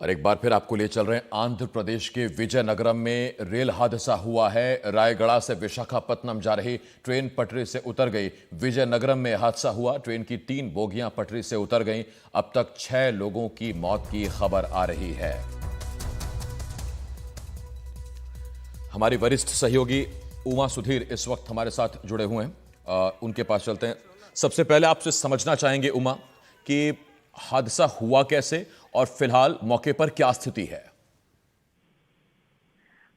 और एक बार फिर आपको ले चल रहे हैं आंध्र प्रदेश के विजयनगरम में रेल हादसा हुआ है। रायगढ़ से विशाखापत्तनम जा रही ट्रेन पटरी से उतर गई। विजयनगरम में हादसा हुआ, ट्रेन की 3 बोगियां पटरी से उतर गईं। अब तक 6 लोगों की मौत की खबर आ रही है। हमारी वरिष्ठ सहयोगी उमा सुधीर इस वक्त हमारे साथ जुड़े हुए हैं, उनके पास चलते हैं। सबसे पहले आपसे समझना चाहेंगे उमा कि हादसा हुआ कैसे और फिलहाल मौके पर क्या स्थिति है।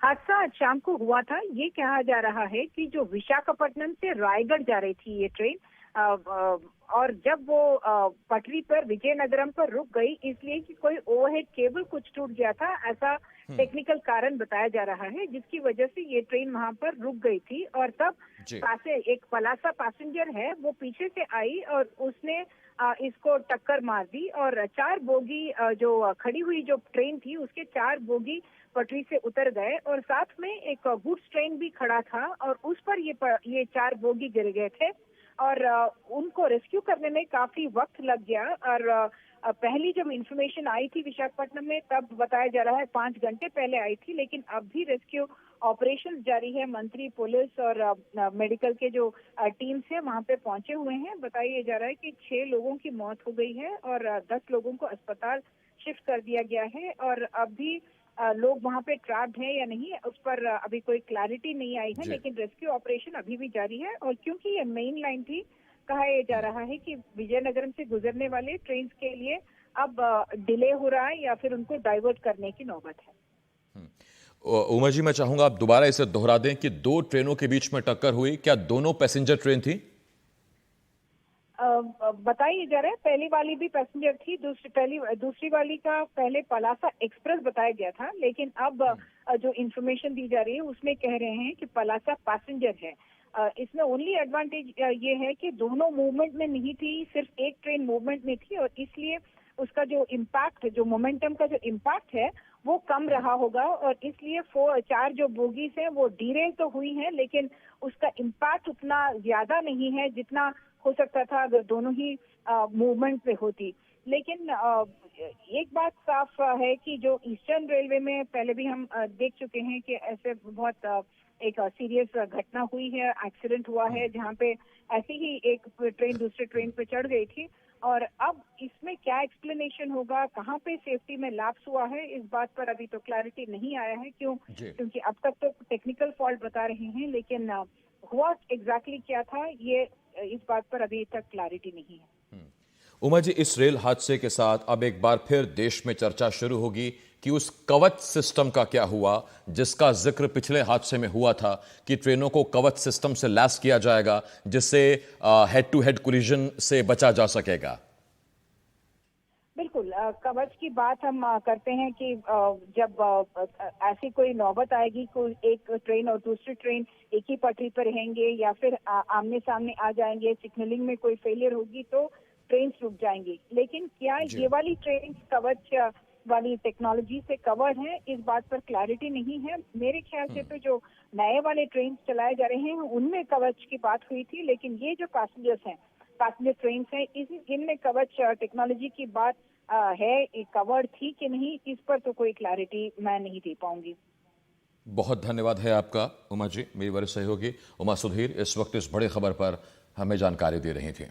हादसा आज शाम को हुआ था। ये कहा जा रहा है कि जो विशाखापट्टनम से रायगढ़ जा रही थी ये ट्रेन, और जब वो पटरी पर विजयनगरम पर रुक गई, इसलिए कि कोई ओवरहेड केबल कुछ टूट गया था, ऐसा टेक्निकल कारण बताया जा रहा है, जिसकी वजह से ये ट्रेन वहां पर रुक गई थी। और तब पासे एक पलासा पैसेंजर है, वो पीछे से आई और उसने इसको टक्कर मार दी और 4 बोगी जो खड़ी हुई जो ट्रेन थी उसके 4 बोगी पटरी से उतर गए और साथ में एक गुड्स ट्रेन भी खड़ा था और उस पर ये 4 बोगी गिर गए थे और उनको रेस्क्यू करने में काफी वक्त लग गया। और पहली जब इंफॉर्मेशन आई थी विशाखापट्टनम में, तब बताया जा रहा है 5 घंटे पहले आई थी, लेकिन अब भी रेस्क्यू ऑपरेशन जारी है। मंत्री, पुलिस और मेडिकल के जो टीम्स हैं वहां पे पहुंचे हुए हैं। बताया जा रहा है कि 6 लोगों की मौत हो गई है और 10 लोगों को अस्पताल शिफ्ट कर दिया गया है और अब भी लोग वहां पे ट्रैप्ड हैं या नहीं, उस पर अभी कोई क्लैरिटी नहीं आई है, लेकिन रेस्क्यू ऑपरेशन अभी भी जारी है। और क्योंकि ये मेन लाइन थी, कहा जा रहा है कि विजयनगरम से गुजरने वाले ट्रेन के लिए अब डिले हो रहा है या फिर उनको डाइवर्ट करने की नौबत है। उमा जी, मैं चाहूंगा आप दोबारा इसे दोहरा दें कि 2 ट्रेनों के बीच में टक्कर हुई, क्या दोनों पैसेंजर ट्रेन थी? बताया जा रहा है पहली वाली भी पैसेंजर थी, दूसरी वाली का पहले पलासा एक्सप्रेस बताया गया था, लेकिन अब जो इंफॉर्मेशन दी जा रही है उसमें कह रहे हैं कि पलासा पैसेंजर है। इसमें ओनली एडवांटेज ये है कि दोनों मूवमेंट में नहीं थी, सिर्फ एक ट्रेन मूवमेंट में थी और इसलिए उसका जो इम्पैक्ट, जो मोमेंटम का जो इम्पैक्ट है वो कम रहा होगा और इसलिए 4 जो बोगीज हैं वो डीरेल तो हुई हैं, लेकिन उसका इम्पैक्ट उतना ज्यादा नहीं है जितना हो सकता था अगर दोनों ही मूवमेंट पे होती। लेकिन एक बात साफ है कि जो ईस्टर्न रेलवे में पहले भी हम देख चुके हैं कि ऐसे बहुत एक सीरियस घटना हुई है, एक्सीडेंट हुआ है, जहाँ पे ऐसी ही एक ट्रेन दूसरे ट्रेन पे चढ़ गई थी। और अब इसमें क्या एक्सप्लेनेशन होगा, कहाँ पे सेफ्टी में लैप्स हुआ है, इस बात पर अभी तो क्लैरिटी नहीं आया है। क्योंकि अब तक तो टेक्निकल फॉल्ट बता रहे हैं, लेकिन हुआ एग्जैक्टली क्या था ये इस बात पर अभी तक क्लैरिटी नहीं है। उमा जी, इस रेल हादसे के साथ अब एक बार फिर देश में चर्चा शुरू होगी कि उस कवच सिस्टम का क्या हुआ, जिसका जिक्र पिछले हादसे में हुआ था कि ट्रेनों को कवच सिस्टम से लैस किया जाएगा, जिससे हेड टू हेड कोलिजन से बचा जा सकेगा। बिल्कुल, कवच की बात हम करते हैं कि जब ऐसी कोई नौबत आएगी, कोई एक ट्रेन और दूसरी ट्रेन एक ही पटरी पर रहेंगे या फिर आमने सामने आ जाएंगे, सिग्नलिंग में कोई फेलियर होगी तो ट्रेन रुक जाएंगी। लेकिन क्या ये वाली ट्रेन कवच वाली टेक्नोलॉजी से कवर्ड है, इस बात पर क्लैरिटी नहीं है। मेरे ख्याल से तो जो नए वाले ट्रेन चलाए जा रहे हैं उनमें कवच की बात हुई थी, लेकिन ये जो पैसेंजर ट्रेन हैं, इनमें कवच टेक्नोलॉजी की बात है, कवर्ड थी कि नहीं, इस पर तो कोई क्लैरिटी मैं नहीं दे पाऊंगी। बहुत धन्यवाद है आपका उमा जी। मेरी वरिष्ठ सहयोगी उमा सुधीर इस वक्त इस बड़ी खबर पर हमें जानकारी दे रही थी।